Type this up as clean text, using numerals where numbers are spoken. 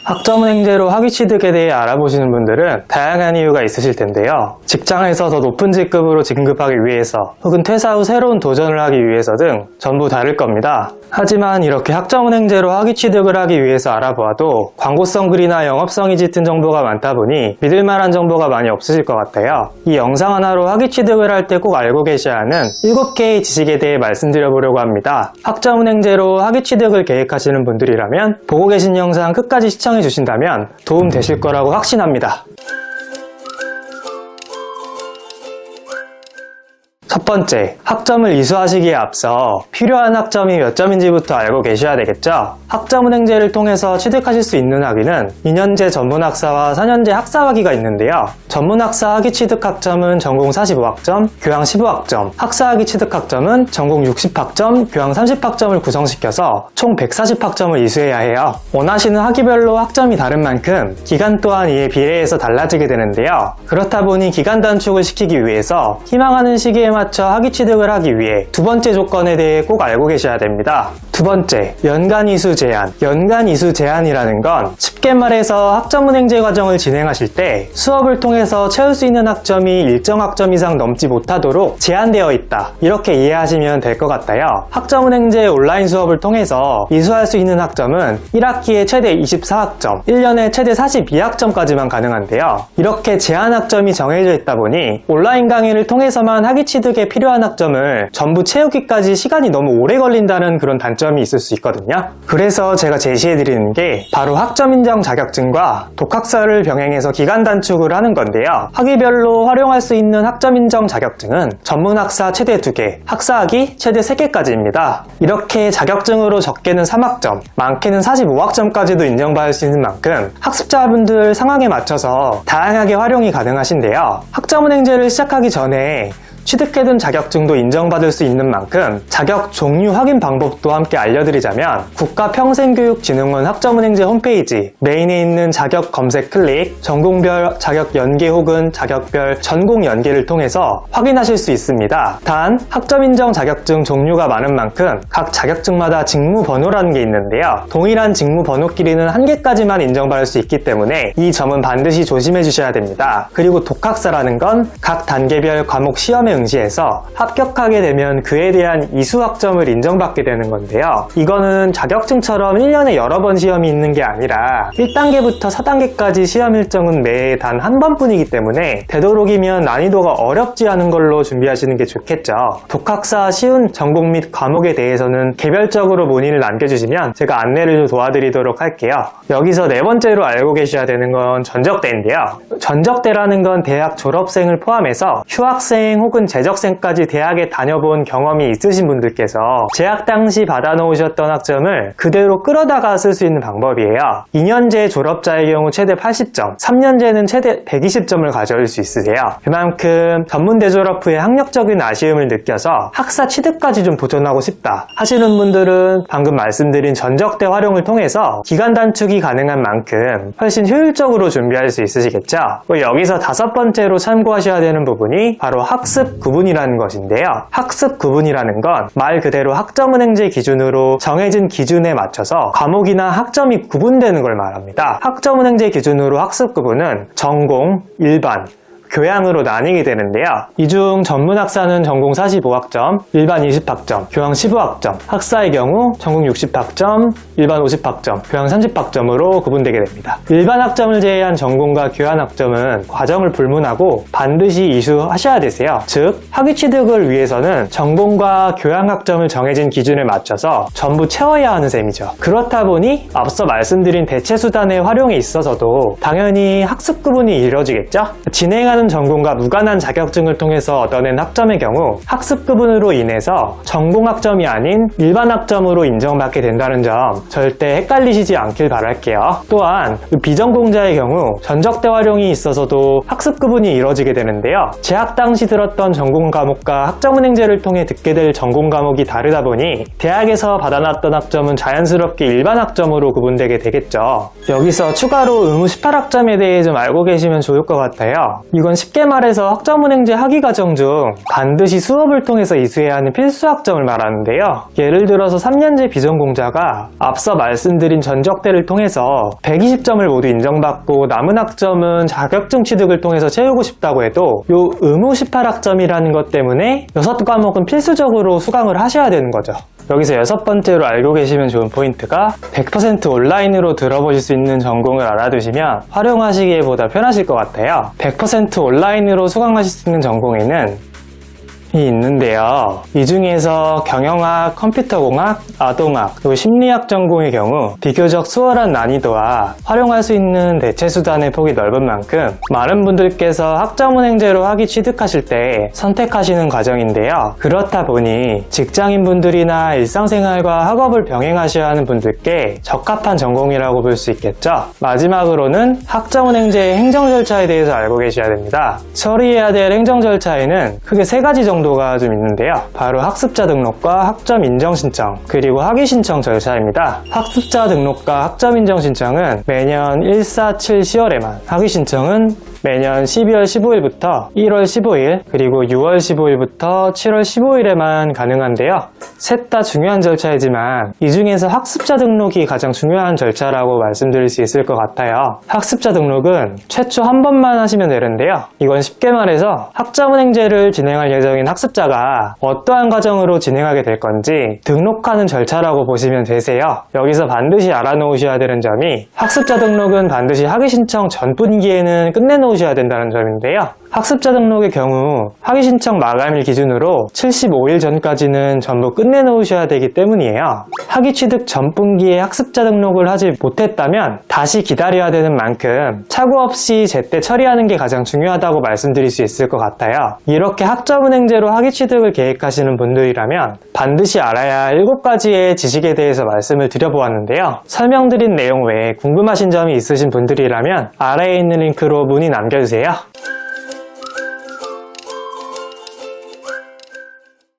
학점은행제로 학위취득에 대해 알아보시는 분들은 다양한 이유가 있으실 텐데요. 직장에서 더 높은 직급으로 진급하기 위해서 혹은 퇴사 후 새로운 도전을 하기 위해서 등 전부 다를 겁니다. 하지만 이렇게 학점은행제로 학위취득을 하기 위해서 알아보아도 광고성 글이나 영업성이 짙은 정보가 많다 보니 믿을만한 정보가 많이 없으실 것 같아요. 이 영상 하나로 학위취득을 할 때 꼭 알고 계셔야 하는 7개의 지식에 대해 말씀드려보려고 합니다. 학점은행제로 학위취득을 계획하시는 분들이라면 보고 계신 영상 끝까지 시청해 주신다면 도움 되실 거라고 확신합니다. 첫 번째, 학점을 이수하시기에 앞서 필요한 학점이 몇 점인지부터 알고 계셔야 되겠죠? 학점은행제를 통해서 취득하실 수 있는 학위는 2년제 전문학사와 4년제 학사학위가 있는데요. 전문학사 학위 취득 학점은 전공 45학점, 교양 15학점, 학사학위 취득 학점은 전공 60학점, 교양 30학점을 구성시켜서 총 140학점을 이수해야 해요. 원하시는 학위별로 학점이 다른 만큼 기간 또한 이에 비례해서 달라지게 되는데요. 그렇다 보니 기간 단축을 시키기 위해서 희망하는 시기에 맞춰 학위 취득을 하기 위해 두 번째 조건에 대해 꼭 알고 계셔야 됩니다. 두 번째, 연간 이수 제한. 연간 이수 제한이라는 건 쉽게 말해서 학점은행제 과정을 진행하실 때 수업을 통해서 채울 수 있는 학점이 일정 학점 이상 넘지 못하도록 제한되어 있다, 이렇게 이해하시면 될 것 같아요. 학점은행제 온라인 수업을 통해서 이수할 수 있는 학점은 1학기에 최대 24학점, 1년에 최대 42학점까지만 가능한데요. 이렇게 제한 학점이 정해져 있다 보니 온라인 강의를 통해서만 학위 취득에 필요한 학점을 전부 채우기까지 시간이 너무 오래 걸린다는 그런 단점이 있을 수 있거든요. 그래서 제가 제시해드리는 게 바로 학점인정 자격증과 독학사를 병행해서 기간 단축을 하는 건데요. 학위별로 활용할 수 있는 학점인정 자격증은 전문학사 최대 2개, 학사학위 최대 3개까지입니다. 이렇게 자격증으로 적게는 3학점, 많게는 45학점까지도 인정받을 수 있는 만큼 학습자분들 상황에 맞춰서 다양하게 활용이 가능하신데요. 학점은행제를 시작하기 전에 취득해둔 자격증도 인정받을 수 있는 만큼 자격 종류 확인 방법도 함께 알려드리자면 국가평생교육진흥원 학점은행제 홈페이지 메인에 있는 자격 검색 클릭, 전공별 자격 연계 혹은 자격별 전공 연계를 통해서 확인하실 수 있습니다. 단 학점인정 자격증 종류가 많은 만큼 각 자격증마다 직무번호라는 게 있는데요. 동일한 직무번호끼리는 1개까지만 인정받을 수 있기 때문에 이 점은 반드시 조심해 주셔야 됩니다. 그리고 독학사라는 건 각 단계별 과목 시험에 응시해서 합격하게 되면 그에 대한 이수학점을 인정받게 되는 건데요. 이거는 자격증처럼 1년에 여러 번 시험이 있는 게 아니라 1단계부터 4단계까지 시험 일정은 매해 단 한 번뿐이기 때문에 되도록이면 난이도가 어렵지 않은 걸로 준비하시는 게 좋겠죠. 독학사 쉬운 전공 및 과목에 대해서는 개별적으로 문의를 남겨주시면 제가 안내를 좀 도와드리도록 할게요. 여기서 네 번째로 알고 계셔야 되는 건 전적대인데요. 전적대라는 건 대학 졸업생을 포함해서 휴학생 혹은 재적생까지 대학에 다녀본 경험이 있으신 분들께서 재학 당시 받아놓으셨던 학점을 그대로 끌어다가 쓸 수 있는 방법이에요. 2년제 졸업자의 경우 최대 80점, 3년제는 최대 120점을 가져올 수 있으세요. 그만큼 전문대 졸업 후에 학력적인 아쉬움을 느껴서 학사 취득까지 좀 도전하고 싶다 하시는 분들은 방금 말씀드린 전적대 활용을 통해서 기간 단축이 가능한 만큼 훨씬 효율적으로 준비할 수 있으시겠죠. 여기서 다섯 번째로 참고하셔야 되는 부분이 바로 학습 구분이라는 것인데요. 학습 구분이라는 건 말 그대로 학점은행제 기준으로 정해진 기준에 맞춰서 과목이나 학점이 구분되는 걸 말합니다. 학점은행제 기준으로 학습 구분은 전공, 일반, 교양으로 나뉘게 되는데요. 이 중 전문학사는 전공 45학점, 일반 20학점, 교양 15학점, 학사의 경우 전공 60학점, 일반 50학점, 교양 30학점으로 구분되게 됩니다. 일반 학점을 제외한 전공과 교양 학점은 과정을 불문하고 반드시 이수하셔야 되세요. 즉, 학위 취득을 위해서는 전공과 교양 학점을 정해진 기준에 맞춰서 전부 채워야 하는 셈이죠. 그렇다 보니 앞서 말씀드린 대체 수단의 활용에 있어서도 당연히 학습 구분이 이루어지겠죠? 진행하는 전공과 무관한 자격증을 통해서 얻어낸 학점의 경우 학습 구분으로 인해서 전공 학점이 아닌 일반 학점으로 인정받게 된다는 점 절대 헷갈리시지 않길 바랄게요. 또한 비전공자의 경우 전적대 활용이 있어서도 학습 구분이 이루어지게 되는데요. 재학 당시 들었던 전공 과목과 학점은행제를 통해 듣게 될 전공 과목이 다르다 보니 대학에서 받아놨던 학점은 자연스럽게 일반 학점으로 구분되게 되겠죠. 여기서 추가로 의무 18학점에 대해 좀 알고 계시면 좋을 것 같아요. 이건 이건 쉽게 말해서 학점은행제 학위 과정 중 반드시 수업을 통해서 이수해야 하는 필수 학점을 말하는데요. 예를 들어서 3년제 비전공자가 앞서 말씀드린 전적대를 통해서 120점을 모두 인정받고 남은 학점은 자격증 취득을 통해서 채우고 싶다고 해도 요 의무 18학점이라는 것 때문에 6과목은 필수적으로 수강을 하셔야 되는 거죠. 여기서 6번째로 알고 계시면 좋은 포인트가 100% 온라인으로 들어보실 수 있는 전공을 알아두시면 활용하시기에 보다 편하실 것 같아요. 100% 온라인으로 수강하실 수 있는 전공에는 있는데요. 이 중에서 경영학, 컴퓨터공학, 아동학, 그리고 심리학 전공의 경우 비교적 수월한 난이도와 활용할 수 있는 대체 수단의 폭이 넓은 만큼 많은 분들께서 학점은행제로 학위 취득하실 때 선택하시는 과정인데요. 그렇다 보니 직장인분들이나 일상생활과 학업을 병행하셔야 하는 분들께 적합한 전공이라고 볼 수 있겠죠. 마지막으로는 학점은행제의 행정 절차에 대해서 알고 계셔야 됩니다. 처리해야 될 행정 절차에는 크게 3가지 정도가 좀 있는데요. 바로 학습자 등록과 학점 인정 신청, 그리고 학위 신청 절차입니다. 학습자 등록과 학점 인정 신청은 매년 1, 4, 7, 10월에만, 학위 신청은 매년 12월 15일부터 1월 15일, 그리고 6월 15일부터 7월 15일에만 가능한데요. 셋 다 중요한 절차이지만 이 중에서 학습자 등록이 가장 중요한 절차라고 말씀드릴 수 있을 것 같아요. 학습자 등록은 최초 한 번만 하시면 되는데요. 이건 쉽게 말해서 학점은행제를 진행할 예정인 학습자가 어떠한 과정으로 진행하게 될 건지 등록하는 절차라고 보시면 되세요. 여기서 반드시 알아놓으셔야 되는 점이 학습자 등록은 반드시 학위 신청 전 분기에는 끝내놓으셔야 된다는 점인데요. 학습자 등록의 경우 학위 신청 마감일 기준으로 75일 전까지는 전부 끝내놓으셔야 되기 때문이에요. 학위 취득 전 분기에 학습자 등록을 하지 못했다면 다시 기다려야 되는 만큼 착오 없이 제때 처리하는 게 가장 중요하다고 말씀드릴 수 있을 것 같아요. 이렇게 학점은행제로 학위 취득을 계획하시는 분들이라면 반드시 알아야 할 7가지의 지식에 대해서 말씀을 드려보았는데요. 설명드린 내용 외에 궁금하신 점이 있으신 분들이라면 아래에 있는 링크로 문의 남겨주세요.